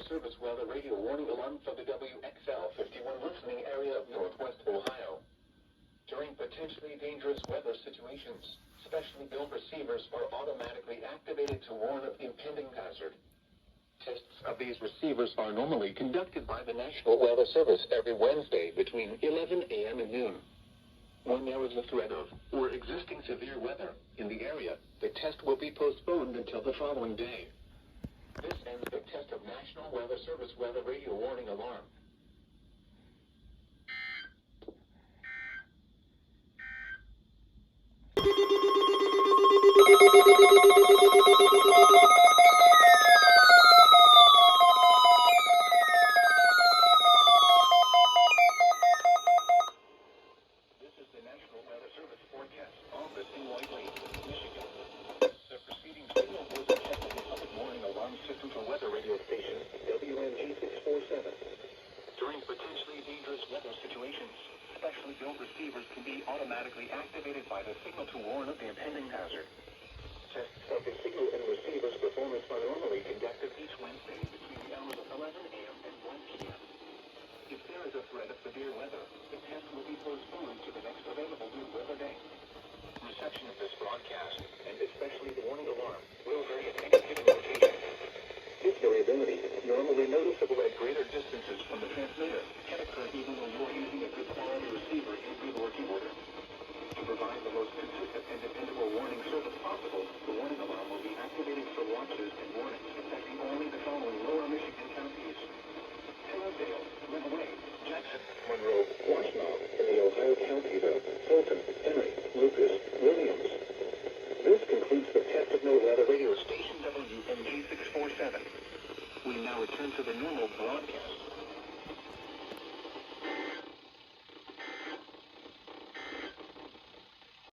Service weather radio warning alarm for the WXL 51 listening area of Northwest Ohio. During potentially dangerous weather situations, specially built receivers are automatically activated to warn of impending hazard. Tests of these receivers are normally conducted by the National Weather Service every Wednesday between 11 a.m. and noon. When there is a threat of or existing severe weather in the area, the test will be postponed until the following day. This ends the test of National Weather Service weather radio warning alarm. Receivers can be automatically activated by the signal to warn of the impending hazard. Tests of the signal and receiver's performance are normally conducted each Wednesday between the hours of 11 a.m. and 1 p.m. If there is a threat of severe weather, the test will be postponed to the next available new weather day. Reception of this broadcast, and especially the warning alarm, will vary at any given location. This variability, normally noticeable at greater distances from the transmitter, can occur even though you're using a good quality receiver in good working order. To provide the most consistent and dependable warning service possible, the warning alarm will be activated for launches and warnings affecting only the following lower Michigan counties: Hillsdale, Midway, Jackson, Monroe, Washtenaw, and the Ohio counties of Fulton, Henry, Lucas, Williams. This concludes the test of NOAA weather radio station WMG 647. We now return to the normal broadcast.